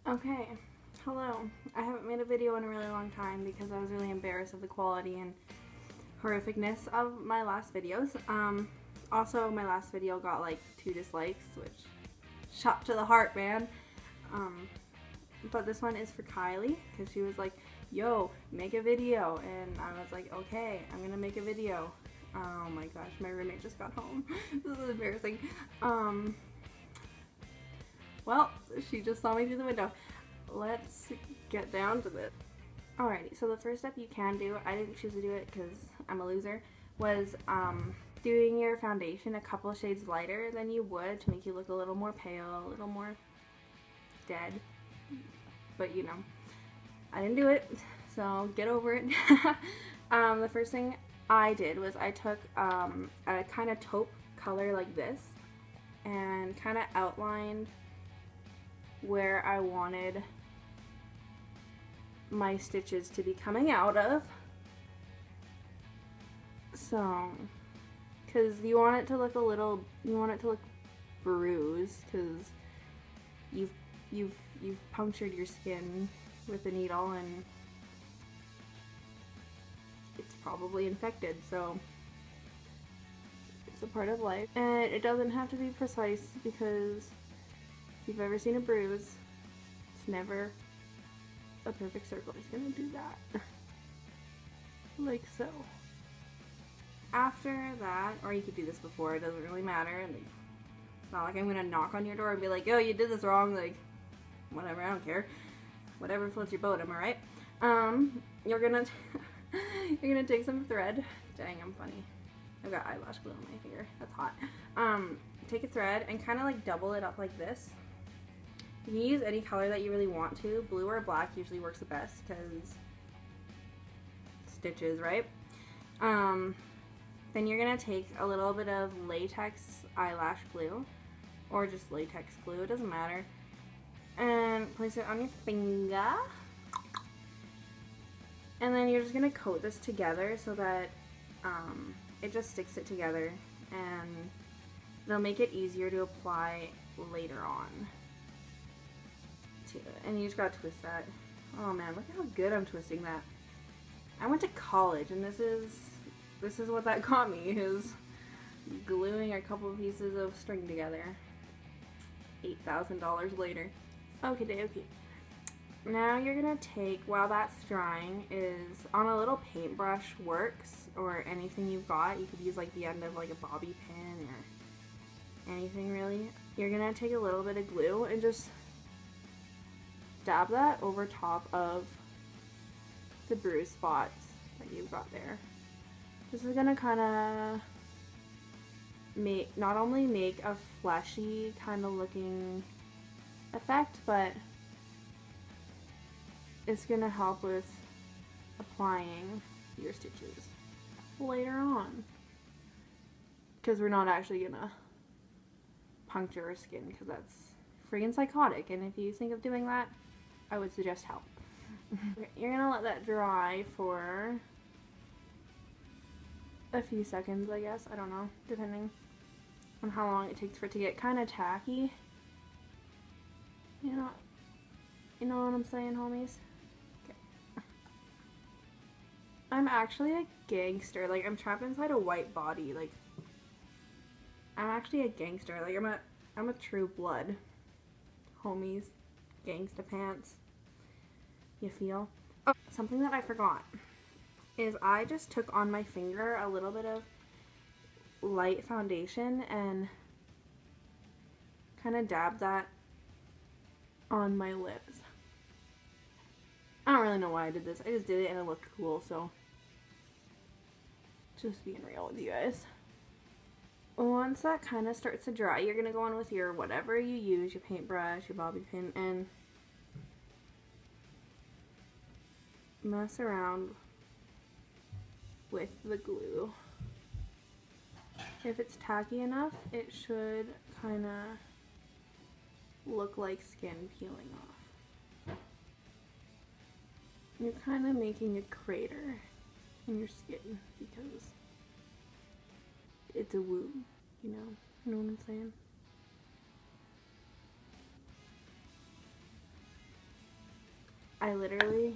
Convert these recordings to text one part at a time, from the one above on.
Okay, hello. I haven't made a video in a really long time because I was really embarrassed of the quality and horrificness of my last videos. Also, my last video got like 2 dislikes, which shot to the heart, man. But this one is for Kylie because she was like, yo, make a video, and I was like, okay, I'm gonna make a video. Oh my gosh, my roommate just got home. This is embarrassing. Well, she just saw me through the window. Let's get down to this. Alrighty, so the first step you can do, I didn't choose to do it because I'm a loser, was doing your foundation a couple of shades lighter than you would to make you look a little more pale, a little more dead. But you know, I didn't do it, so get over it. The first thing I did was I took a kind of taupe color like this and kind of outlined where I wanted my stitches to be coming out of. So, because you want it to look a little, you want it to look bruised because you've punctured your skin with a needle and it's probably infected, so it's a part of life. And it doesn't have to be precise because if you've ever seen a bruise, it's never a perfect circle. I'm just gonna do that. Like so. After that, or you could do this before, it doesn't really matter. Like, it's not like I'm gonna knock on your door and be like, oh, you did this wrong. Like, whatever, I don't care. Whatever floats your boat, am I right? You're gonna take some thread. Dang, I'm funny. I've got eyelash glue on my finger. That's hot. Take a thread and kind of like double it up like this. You can use any color that you really want to. Blue or black usually works the best because stitches, right? Then you're going to take a little bit of latex eyelash glue or just latex glue, it doesn't matter, and place it on your finger. And then you're just going to coat this together so that it just sticks it together and it'll make it easier to apply later on. And you just gotta twist that. Oh man, look how good I'm twisting that. I went to college and this is what that got me, is gluing a couple of pieces of string together. $8,000 later. Okay. Now you're gonna take, while that's drying, is on a little paintbrush works, or anything you've got. You could use like the end of like a bobby pin or anything really. You're gonna take a little bit of glue and just dab that over top of the bruise spots that you've got there. This is gonna kind of not only make a fleshy kind of looking effect, but it's gonna help with applying your stitches later on, because we're not actually gonna puncture our skin because that's friggin' psychotic, and if you think of doing that, I would suggest help. You're gonna let that dry for a few seconds, I guess. I don't know, depending on how long it takes for it to get kind of tacky. You know what I'm saying, homies? Okay. I'm actually a gangster. Like, I'm trapped inside a white body. Like, I'm actually a gangster. Like, I'm a true blood. Homies. Gangsta pants. You feel? Oh, something that I forgot is I just took on my finger a little bit of light foundation and kind of dabbed that on my lips. I don't really know why I did this. I just did it and it looked cool, so just being real with you guys. Once that kind of starts to dry, you're going to go on with your whatever you use, your paintbrush, your bobby pin, and mess around with the glue. If it's tacky enough, it should kind of look like skin peeling off. You're kind of making a crater in your skin because it's a wound, you know what I'm saying? I literally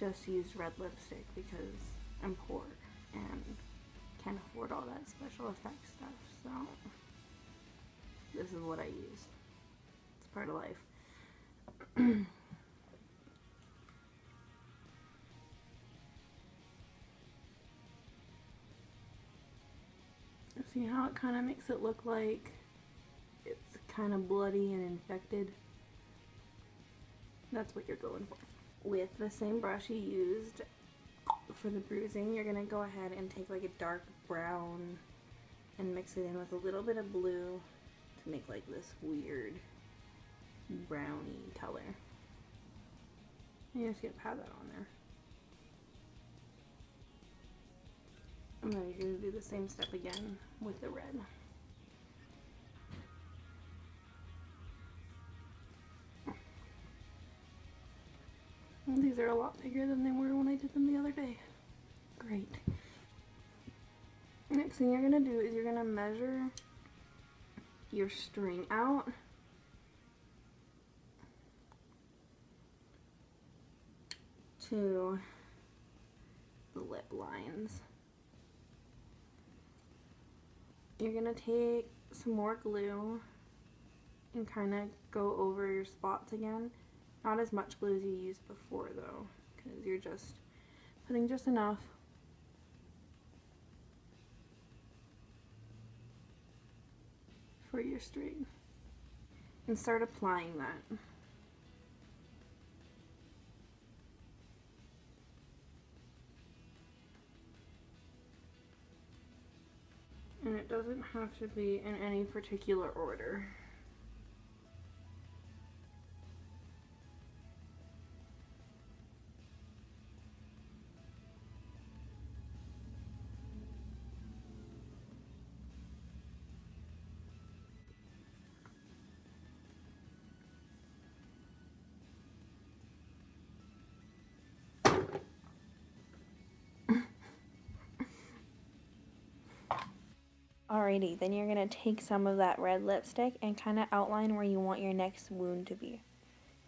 just used red lipstick because I'm poor and can't afford all that special effects stuff, so this is what I used. It's part of life. See how it kind of makes it look like it's kind of bloody and infected? That's what you're going for. With the same brush you used for the bruising, you're going to go ahead and take like a dark brown and mix it in with a little bit of blue to make like this weird browny color. You just get to pat that on there. And then you're going to do the same step again with the red. These are a lot bigger than they were when I did them the other day. Great. Next thing you're going to do is you're going to measure your string out to the lip lines. You're going to take some more glue and kind of go over your spots again. Not as much glue as you used before though, because you're just putting just enough. For your string. And start applying that. And it doesn't have to be in any particular order. Alrighty, then you're going to take some of that red lipstick and kind of outline where you want your next wound to be.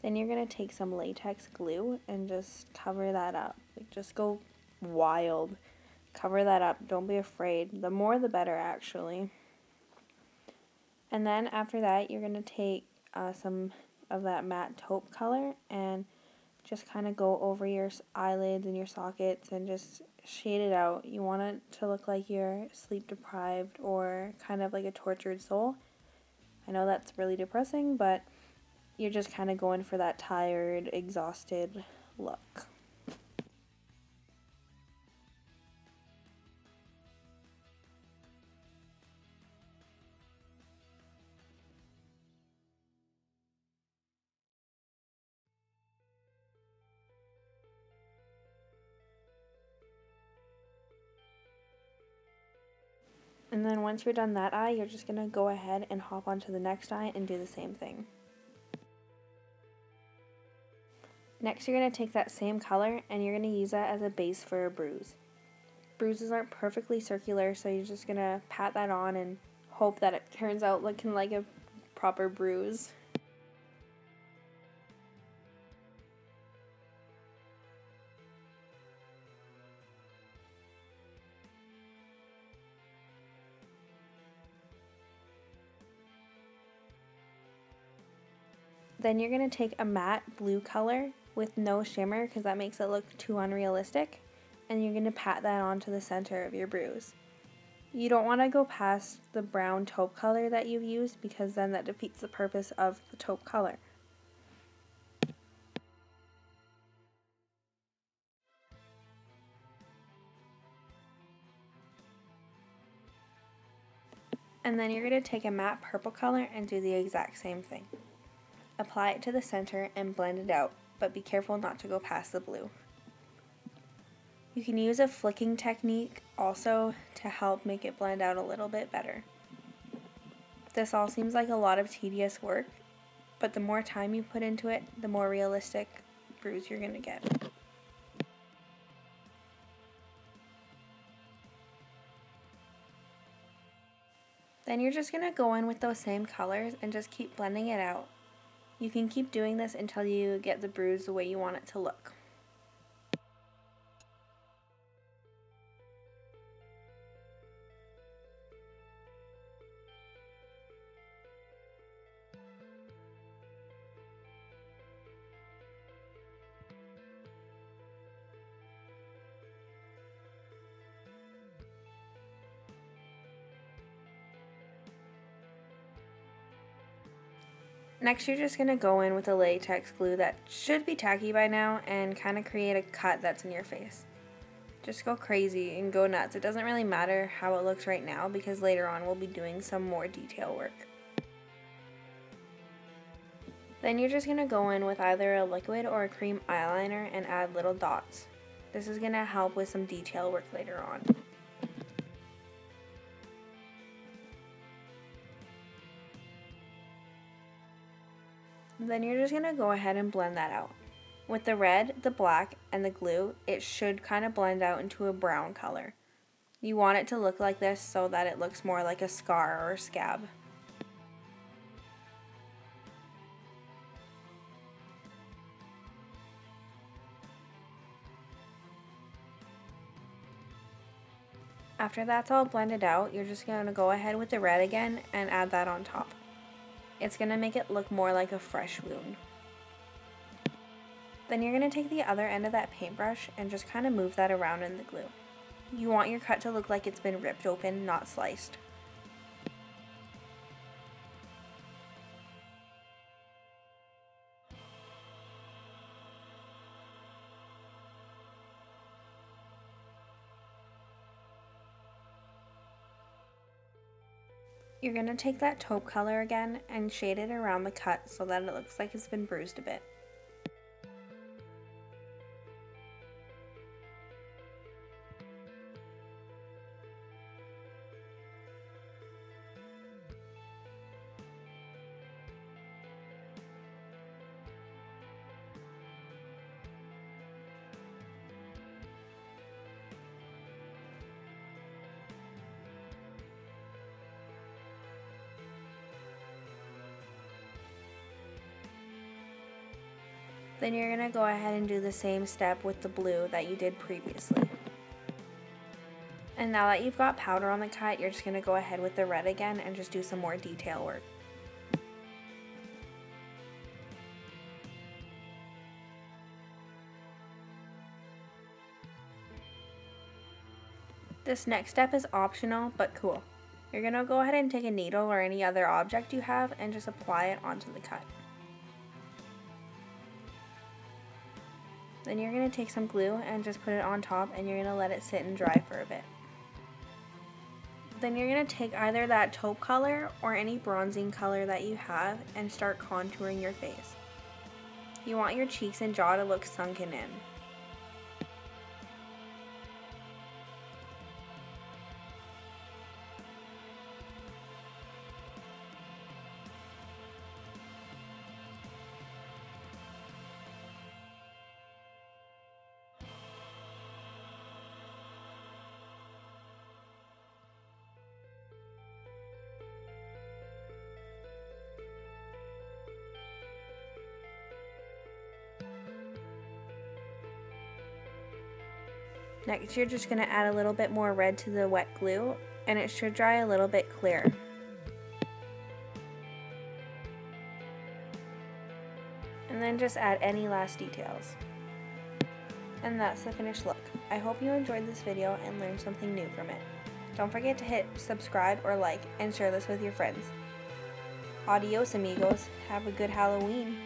Then you're going to take some latex glue and just cover that up. Like, just go wild. Cover that up. Don't be afraid. The more the better, actually. And then after that, you're going to take some of that matte taupe color and just kind of go over your eyelids and your sockets and just shade it out. You want it to look like you're sleep deprived or kind of like a tortured soul. I know that's really depressing, but you're just kind of going for that tired, exhausted look. And then once you're done that eye, you're just going to go ahead and hop onto the next eye and do the same thing. Next, you're going to take that same color and you're going to use that as a base for a bruise. Bruises aren't perfectly circular, so you're just going to pat that on and hope that it turns out looking like a proper bruise. Then you're going to take a matte blue color with no shimmer because that makes it look too unrealistic, and you're going to pat that onto the center of your bruise. You don't want to go past the brown taupe color that you've used because then that defeats the purpose of the taupe color. And then you're going to take a matte purple color and do the exact same thing. Apply it to the center and blend it out, but be careful not to go past the blue. You can use a flicking technique also to help make it blend out a little bit better. This all seems like a lot of tedious work, but the more time you put into it, the more realistic bruise you're going to get. Then you're just going to go in with those same colors and just keep blending it out. You can keep doing this until you get the bruise the way you want it to look. Next, you're just going to go in with a latex glue that should be tacky by now and kind of create a cut that's in your face. Just go crazy and go nuts. It doesn't really matter how it looks right now because later on we'll be doing some more detail work. Then you're just going to go in with either a liquid or a cream eyeliner and add little dots. This is going to help with some detail work later on. Then you're just going to go ahead and blend that out. With the red, the black, and the glue, it should kind of blend out into a brown color. You want it to look like this so that it looks more like a scar or a scab. After that's all blended out, you're just going to go ahead with the red again and add that on top. It's going to make it look more like a fresh wound. Then you're going to take the other end of that paintbrush and just kind of move that around in the glue. You want your cut to look like it's been ripped open, not sliced. You're going to take that taupe color again and shade it around the cut so that it looks like it's been bruised a bit. Then you're going to go ahead and do the same step with the blue that you did previously. And now that you've got powder on the cut, you're just going to go ahead with the red again and just do some more detail work. This next step is optional but cool. You're going to go ahead and take a needle or any other object you have and just apply it onto the cut. Then you're going to take some glue and just put it on top and you're going to let it sit and dry for a bit. Then you're going to take either that taupe color or any bronzing color that you have and start contouring your face. You want your cheeks and jaw to look sunken in. Next, you're just going to add a little bit more red to the wet glue, and it should dry a little bit clearer. And then just add any last details. And that's the finished look. I hope you enjoyed this video and learned something new from it. Don't forget to hit subscribe or like and share this with your friends. Adios amigos, have a good Halloween.